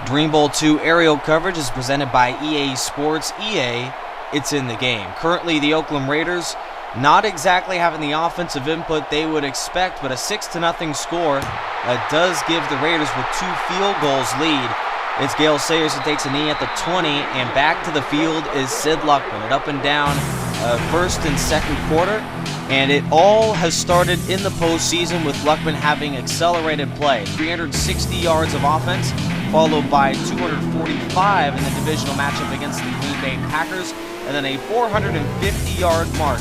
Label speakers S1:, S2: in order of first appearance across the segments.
S1: Dream Bowl 2 aerial coverage is presented by EA Sports. EA, it's in the game. Currently, the Oakland Raiders not exactly having the offensive input they would expect, but a 6-0 score does give the Raiders with 2 field goals lead. It's Gale Sayers who takes a knee at the 20, and back to the field is Sid Luckman. It up and down first and second quarter, and it all has started in the postseason with Luckman having accelerated play. 360 yards of offense, followed by 245 in the divisional matchup against the Green Bay Packers, and then a 450-yard mark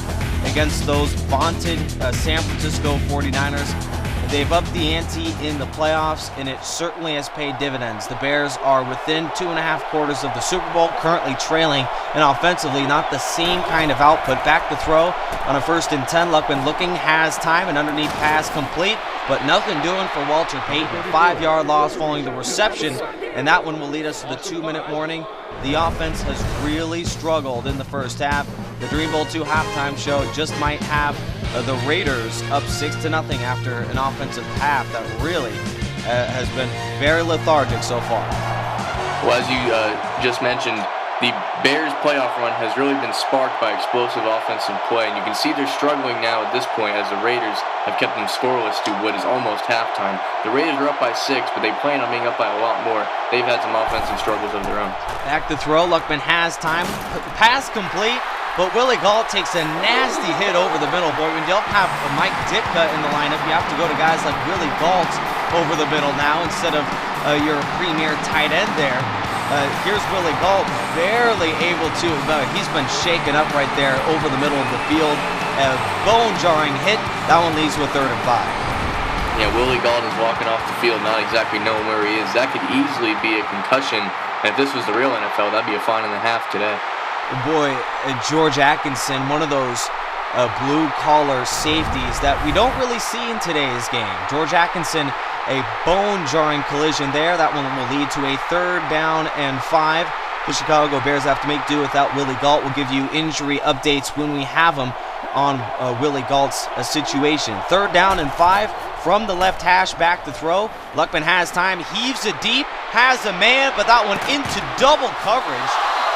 S1: against those vaunted San Francisco 49ers. They've upped the ante in the playoffs, and it certainly has paid dividends. The Bears are within 2.5 quarters of the Super Bowl, currently trailing, and offensively not the same kind of output. Back to throw on a 1st and 10. Luckman looking, has time, and underneath pass complete, but nothing doing for Walter Payton. 5-yard loss following the reception, and that one will lead us to the 2-minute warning. The offense has really struggled in the first half. The Dream Bowl 2 halftime show just might have the Raiders up 6-0 after an offensive half that really has been very lethargic so far.
S2: Well, as you just mentioned, the Bears' playoff run has really been sparked by explosive offensive play, and you can see they're struggling now at this point as the Raiders have kept them scoreless to what is almost halftime. The Raiders are up by 6, but they plan on being up by a lot more. They've had some offensive struggles of their own. Back
S1: to throw, Luckman has time, pass complete, but Willie Gault takes a nasty hit over the middle. Boy, when you don't have Mike Ditka in the lineup, you have to go to guys like Willie Gault over the middle now instead of your premier tight end there. Here's Willie Gault, barely able to, he's been shaken up right there over the middle of the field. A bone-jarring hit. That one leaves with 3rd and 5.
S2: Yeah, Willie Gault is walking off the field not exactly knowing where he is. That could easily be a concussion. And if this was the real NFL, that'd be a 5.5 today.
S1: Boy, George Atkinson, one of those blue-collar safeties that we don't really see in today's game. George Atkinson, a bone-jarring collision there. That one will lead to a 3rd down and 5. The Chicago Bears have to make do without Willie Gault. We'll give you injury updates when we have them on Willie Gault's situation. 3rd down and 5 from the left hash, back to throw. Luckman has time, heaves it deep, has a man, but that one into double coverage.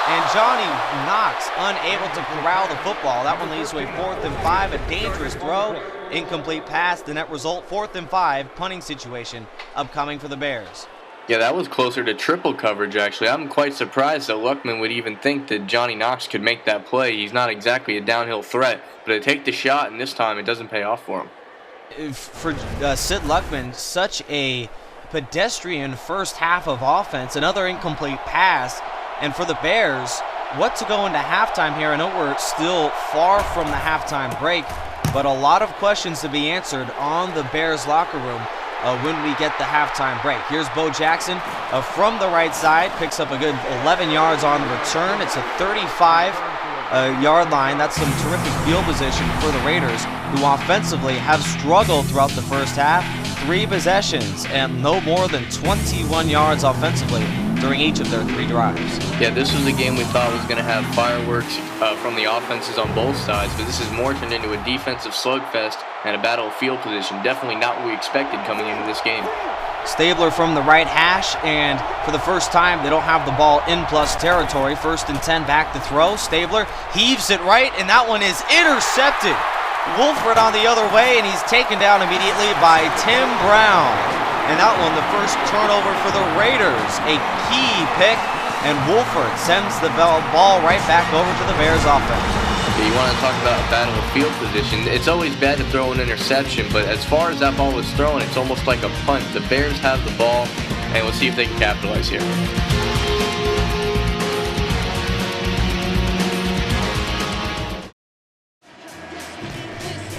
S1: And Johnny Knox unable to corral the football. That one leads to a 4th and 5, a dangerous throw. Incomplete pass, the net result 4th and 5, punting situation upcoming for the Bears.
S2: Yeah, that was closer to triple coverage, actually. I'm quite surprised that Luckman would even think that Johnny Knox could make that play. He's not exactly a downhill threat, but they take the shot, and this time it doesn't pay off for him.
S1: For Sid Luckman, such a pedestrian first half of offense, another incomplete pass. And for the Bears, what to go into halftime here? I know we're still far from the halftime break, but a lot of questions to be answered on the Bears locker room when we get the halftime break. Here's Bo Jackson from the right side, picks up a good 11 yards on the return. It's a 35-yard line. That's some terrific field position for the Raiders, who offensively have struggled throughout the first half. 3 possessions and no more than 21 yards offensively during each of their 3 drives.
S2: Yeah, this was a game we thought was going to have fireworks from the offenses on both sides, but this has more turned into a defensive slugfest and a battle of field position. Definitely not what we expected coming into this game.
S1: Stabler from the right hash, and for the first time, they don't have the ball in plus territory. 1st and 10, back to throw. Stabler heaves it right, and that one is intercepted. Wolford on the other way, and he's taken down immediately by Tim Brown. And that one, the first turnover for the Raiders. A key pick, and Wolford sends the ball right back over to the Bears offense.
S2: You want to talk about a battle of field position. It's always bad to throw an interception, but as far as that ball was thrown, it's almost like a punt. The Bears have the ball, and we'll see if they can capitalize here.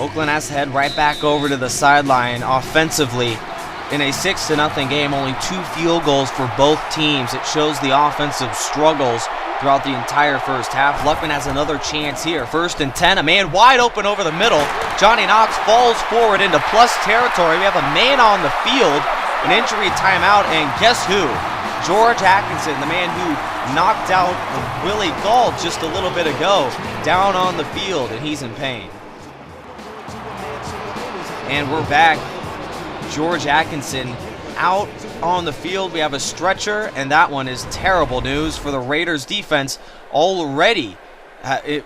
S1: Oakland has to head right back over to the sideline offensively. In a 6-0 game, only 2 field goals for both teams. It shows the offensive struggles throughout the entire first half. Luckman has another chance here. 1st and 10, a man wide open over the middle. Johnny Knox falls forward into plus territory. We have a man on the field, an injury timeout, and guess who? George Atkinson, the man who knocked out Willie Gault just a little bit ago, down on the field, and he's in pain. And we're back. George Atkinson out on the field. We have a stretcher, and that one is terrible news for the Raiders defense already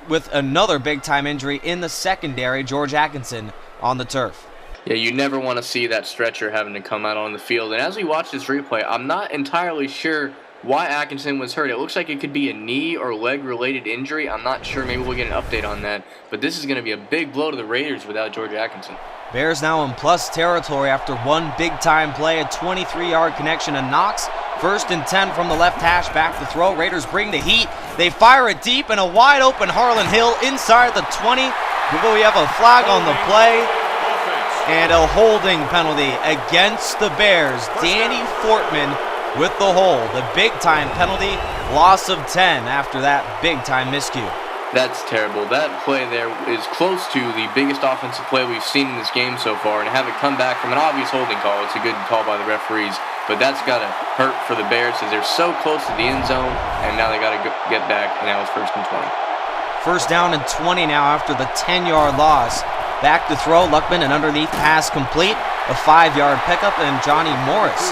S1: with another big-time injury in the secondary, George Atkinson on the turf.
S2: Yeah, you never want to see that stretcher having to come out on the field. And as we watch this replay, I'm not entirely sure why Atkinson was hurt. It looks like it could be a knee or leg-related injury. I'm not sure. Maybe we'll get an update on that. But this is going to be a big blow to the Raiders without George Atkinson.
S1: Bears now in plus territory after one big-time play, a 23-yard connection to Knox. 1st and 10 from the left hash, back to throw. Raiders bring the heat. They fire it deep, and a wide-open Harlan Hill inside the 20. But we have a flag on the play and a holding penalty against the Bears. Danny Fortman with the hold. A big-time penalty, loss of 10 after that big-time miscue.
S2: That's terrible. That play there is close to the biggest offensive play we've seen in this game so far, and have it come back from an obvious holding call. It's a good call by the referees, but that's got to hurt for the Bears as they're so close to the end zone, and now they got to get back, and now it's 1st and 20.
S1: 1st down and 20 now after the 10-yard loss. Back to throw, Luckman, an underneath pass complete, a 5-yard pickup, and Johnny Morris.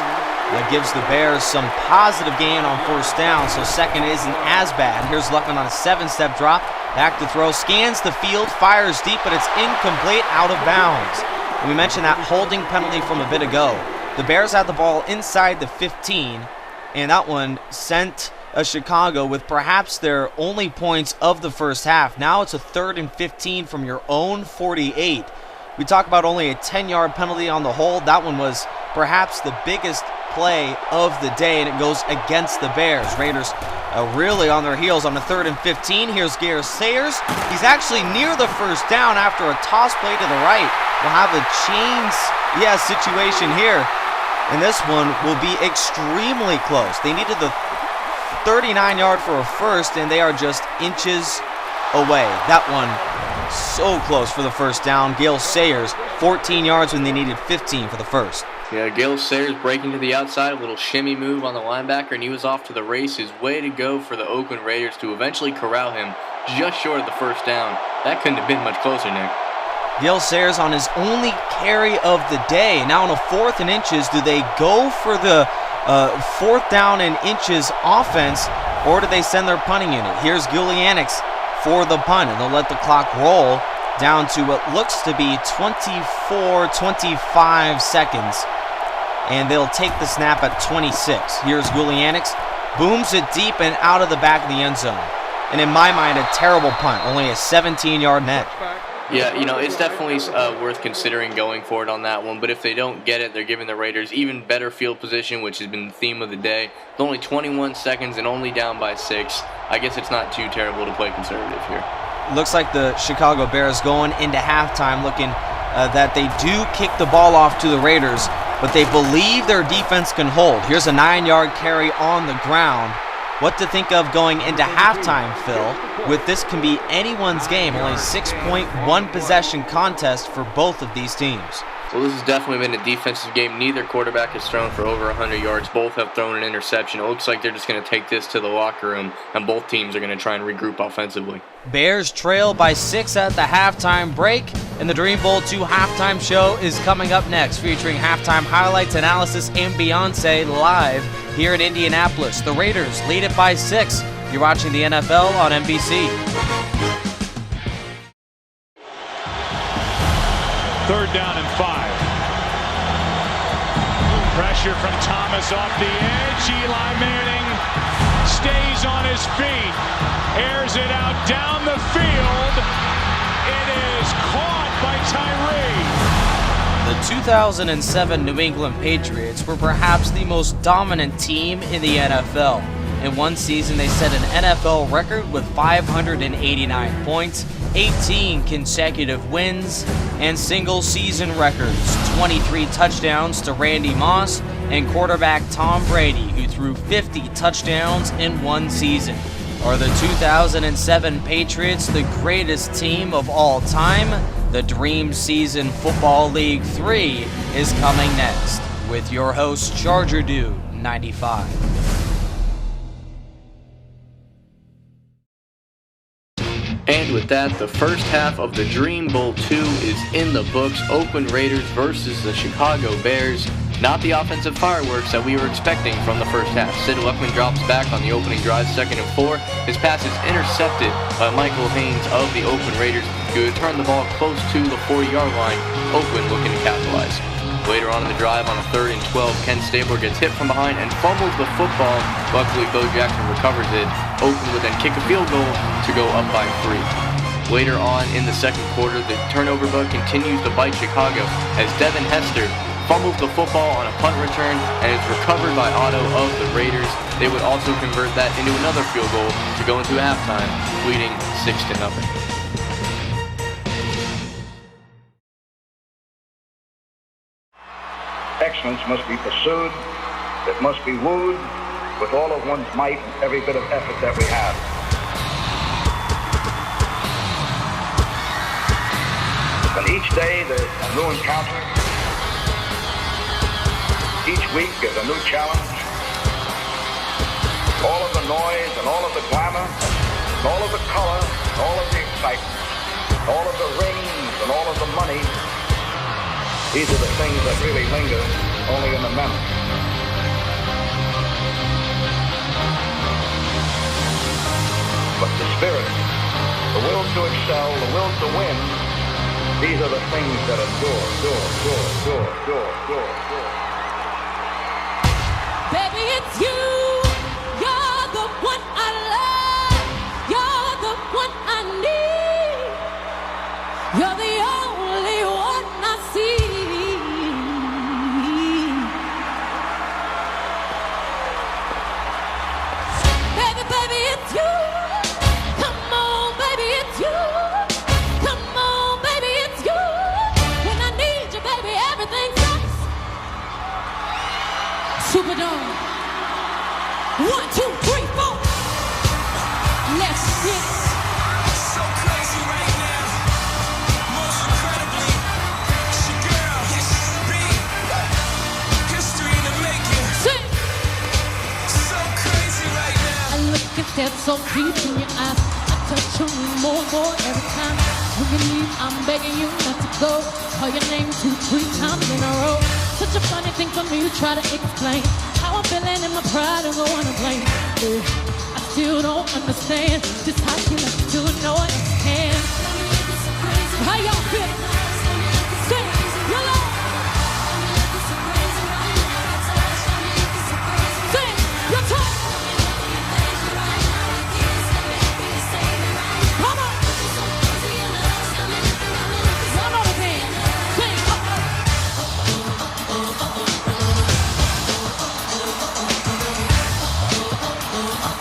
S1: That gives the Bears some positive gain on 1st down, so 2nd isn't as bad. Here's Luckman on a 7-step drop. Back to throw, scans the field, fires deep, but it's incomplete, out of bounds. And we mentioned that holding penalty from a bit ago. The Bears had the ball inside the 15, and that one sent Chicago with perhaps their only points of the first half. Now it's a 3rd and 15 from your own 48. We talk about only a 10-yard penalty on the hold. That one was perhaps the biggest play of the day, and it goes against the Bears. Raiders really on their heels on the 3rd and 15. Here's Gareth Sayers. He's actually near the 1st down after a toss play to the right. We'll have a chains situation here, and this one will be extremely close. They needed the 39-yard for a 1st, and they are just inches away. That one so close for the 1st down. Gale Sayers, 14 yards when they needed 15 for the 1st.
S2: Yeah, Gale Sayers breaking to the outside, a little shimmy move on the linebacker, and he was off to the races. Way to go for the Oakland Raiders to eventually corral him just short of the 1st down. That couldn't have been much closer, Nick.
S1: Gale Sayers on his only carry of the day. Now on a 4th and inches, do they go for the 4th down and inches offense, or do they send their punting unit? Here's Gulianix for the punt, and they'll let the clock roll down to what looks to be 25 seconds. And they'll take the snap at 26. Here's Gulianix, booms it deep and out of the back of the end zone. And in my mind, a terrible punt, only a 17-yard net.
S2: Yeah, you know, it's definitely worth considering going for it on that one. But if they don't get it, they're giving the Raiders even better field position, which has been the theme of the day. It's only 21 seconds and only down by 6. I guess it's not too terrible to play conservative here.
S1: Looks like the Chicago Bears going into halftime looking that they do kick the ball off to the Raiders, but they believe their defense can hold. Here's a 9-yard carry on the ground. What to think of going into halftime, Phil? With this can be anyone's game, only 6-point, possession contest for both of these teams.
S2: Well, this has definitely been a defensive game. Neither quarterback has thrown for over 100 yards. Both have thrown an interception. It looks like they're just going to take this to the locker room, and both teams are going to try and regroup offensively.
S1: Bears trail by 6 at the halftime break, and the Dream Bowl 2 halftime show is coming up next, featuring halftime highlights, analysis, and Beyonce live here in Indianapolis. The Raiders lead it by 6. You're watching the NFL on NBC.
S3: 3rd down and 5. Pressure from Thomas off the edge. Eli Manning stays on his feet. Airs it out down the field. It is caught by Tyree.
S1: The 2007 New England Patriots were perhaps the most dominant team in the NFL. In one season, they set an NFL record with 589 points, 18 consecutive wins, and single-season records, 23 touchdowns to Randy Moss and quarterback Tom Brady, who threw 50 touchdowns in one season. Are the 2007 Patriots the greatest team of all time? The Dream Season Football League 3 is coming next, with your host, Charger Dude 95.
S2: And with that, the first half of the Dream Bowl 2 is in the books. Oakland Raiders versus the Chicago Bears. Not the offensive fireworks that we were expecting from the first half. Sid Luckman drops back on the opening drive, 2nd and 4. His pass is intercepted by Michael Haynes of the Oakland Raiders, who would turn the ball close to the 40-yard line. Oakland looking to capitalize. Later on in the drive, on a 3rd and 12, Ken Stabler gets hit from behind and fumbles the football. Luckily, Bo Jackson recovers it. Oakland would then kick a field goal to go up by 3. Later on in the second quarter, the turnover bug continues to bite Chicago as Devin Hester fumbles the football on a punt return and is recovered by Otto of the Raiders. They would also convert that into another field goal to go into halftime, leading 6-0.
S4: Excellence must be pursued, it must be wooed with all of one's might and every bit of effort that we have. And each day there's a new encounter, each week is a new challenge. All of the noise and all of the glamour, and all of the color, and all of the excitement, all of the rings and all of the money, these are the things that really linger only in the memory. But the spirit, the will to excel, the will to win, these are the things that endure.
S5: Baby, it's you. You're the one I love. You're the one I need. You're the only one I see. Baby, it's you. Come on, baby, it's you. Come on, baby, it's you. When I need you, baby, everything stops. Superdome. 1, 2, 3, 4. Let's get it.
S6: So crazy right now. Most incredibly, it's your girl, yes, B. History in the making.
S5: Sing.
S6: So crazy right now.
S5: I look at that so deep in your eyes. I touch you more and more every time. When you leave, I'm begging you not to go. Call your name 2, 3 times in a row. Such a funny thing for me to try to explain. How I'm feeling in my pride and go on to blame. I still don't understand just how you let me do it, no one else can. How y'all feel? Say, yellow. Say, your talk. Come on. One more again. Say,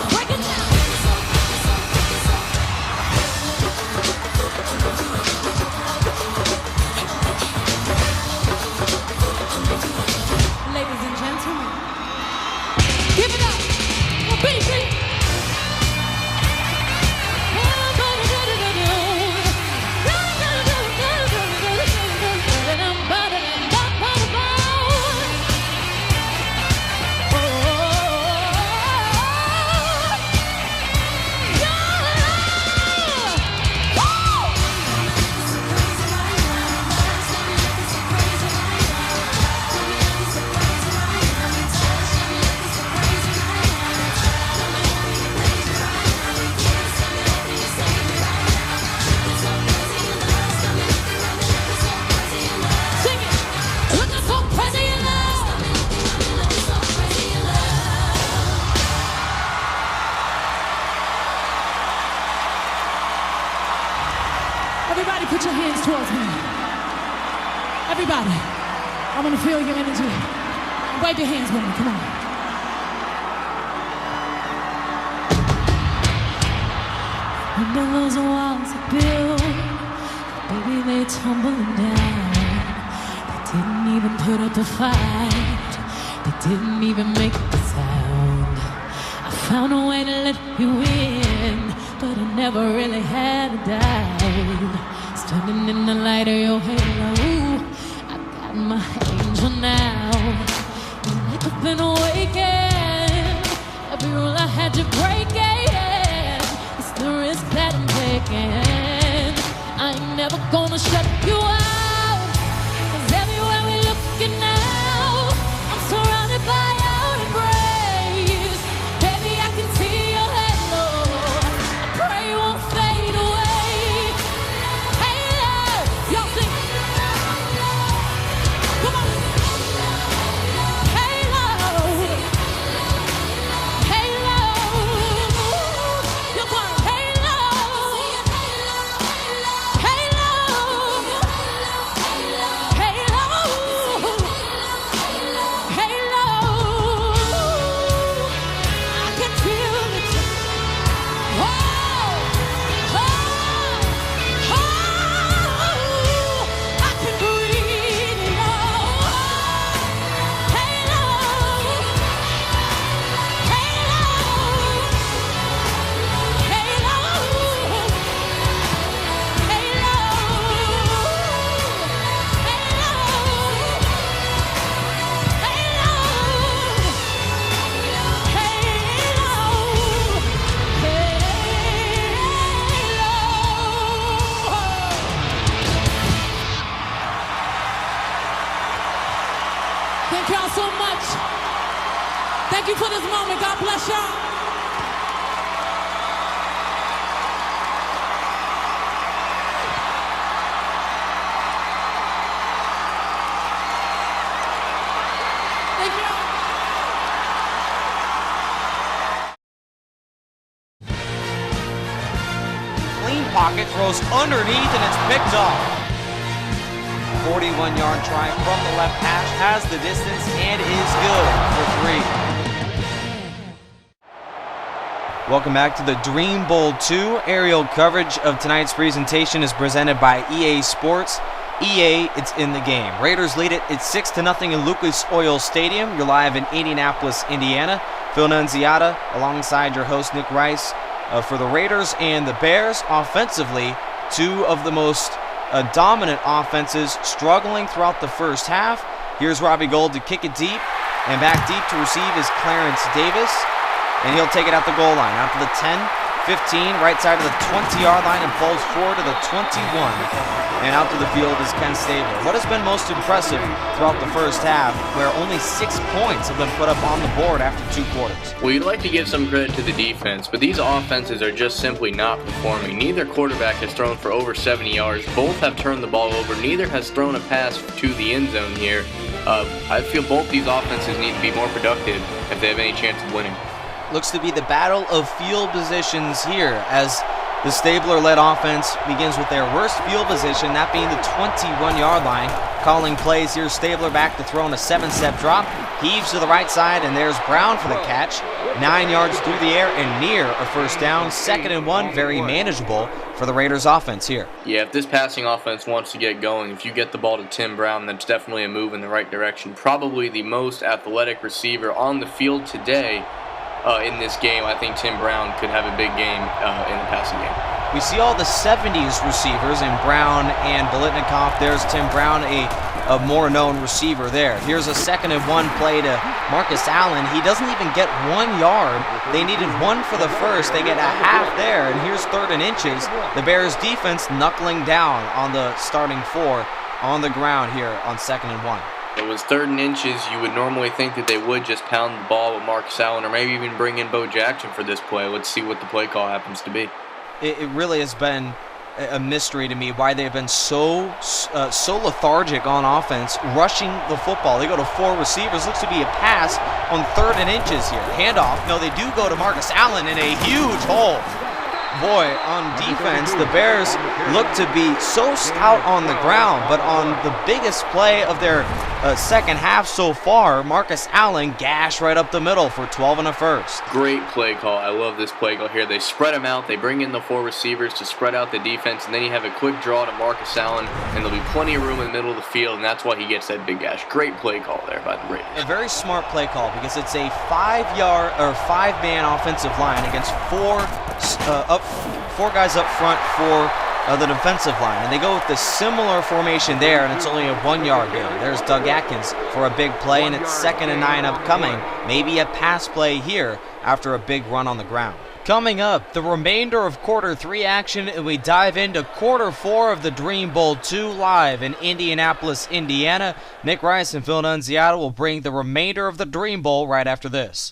S5: break it down. Ladies and gentlemen, give it up for BB. Sing it. Looking so crazy in love. Everybody put your hands towards me. Everybody, I want to feel your energy. Wave your hands with me, come on. Under those walls I built, baby, they tumbling down. They didn't even put up a fight. They didn't even make a sound. I found a way to let you in, but I never really had a doubt. Standing in the light of your halo, I got my angel now. And I've been awakened. Every rule I had to break it. It's the risk that I'm taking. I'ma shut you out. 'Cause everywhere we looking now, I'm surrounded by your embrace. Baby, I can see your halo. I pray you won't fade away. Halo, y'all sing. Come on. Halo, halo. You're going halo, halo, halo, halo. I can feel it. Oh, oh, oh. I can breathe it all. Halo, halo, halo, thank y'all so much. Thank you for this moment. God bless y'all. Thank y'all.
S1: Clean pocket, throws underneath, and it's picked off. 41-yard try from the left hash, has the distance, and is good for 3. Welcome back to the Dream Bowl 2. Aerial coverage of tonight's presentation is presented by EA Sports. EA, it's in the game. Raiders lead it. It's 6-0 in Lucas Oil Stadium. You're live in Indianapolis, Indiana. Phil Nunziata alongside your host Nick Rice for the Raiders and the Bears. Offensively, two of the most dominant offenses struggling throughout the first half. Here's Robbie Gould to kick it deep, and back deep to receive is Clarence Davis, and he'll take it at the goal line out to the 10, 15, right side of the 20-yard line, and pulls forward to the 21, and out to the field is Ken Stabler. What has been most impressive throughout the first half, where only 6 points have been put up on the board after 2 quarters?
S2: Well, you'd like to give some credit to the defense, but these offenses are just simply not performing. Neither quarterback has thrown for over 70 yards. Both have turned the ball over. Neither has thrown a pass to the end zone here. I feel both these offenses need to be more productive if they have any chance of winning.
S1: Looks to be the battle of field positions here as the Stabler-led offense begins with their worst field position, that being the 21-yard line. Calling plays here, Stabler back to throw on a 7-step drop, heaves to the right side, and there's Brown for the catch. 9 yards through the air and near a first down. 2nd and 1, very manageable for the Raiders offense here.
S2: Yeah, if this passing offense wants to get going, if you get the ball to Tim Brown, that's definitely a move in the right direction. Probably the most athletic receiver on the field today. In this game, I think Tim Brown could have a big game in the passing game.
S1: We see all the 70s receivers in Brown and Biletnikoff. There's Tim Brown, a more known receiver there. Here's a 2nd and 1 play to Marcus Allen. He doesn't even get 1 yard. They needed 1 for the first. They get a half there, and here's 3rd and inches. The Bears defense knuckling down on the starting 4 on the ground here on 2nd and 1.
S2: If it was 3rd and inches, you would normally think that they would just pound the ball with Marcus Allen or maybe even bring in Bo Jackson for this play. Let's see what the play call happens to be.
S1: It really has been a mystery to me why they've been so lethargic on offense, rushing the football. They go to 4 receivers. Looks to be a pass on 3rd and inches here. Handoff. No, they do go to Marcus Allen in a huge hole. Boy, on defense, the Bears look to be so stout on the ground, but on the biggest play of their second half so far, Marcus Allen gashed right up the middle for 12 and a first.
S2: Great play call. I love this play call here. They spread them out. They bring in the 4 receivers to spread out the defense, and then you have a quick draw to Marcus Allen, and there'll be plenty of room in the middle of the field, and that's why he gets that big gash. Great play call there by the Raiders.
S1: A very smart play call because it's a 5-man offensive line against 4 guys up front for the defensive line, and they go with the similar formation there, and it's only a 1-yard gain. There's Doug Atkins for a big play, and it's 2nd and 9 upcoming. Maybe a pass play here after a big run on the ground. Coming up, the remainder of quarter 3 action, and we dive into quarter 4 of the Dream Bowl 2 live in Indianapolis, Indiana. Nick Rice and Phil Nunziata will bring the remainder of the Dream Bowl right after this.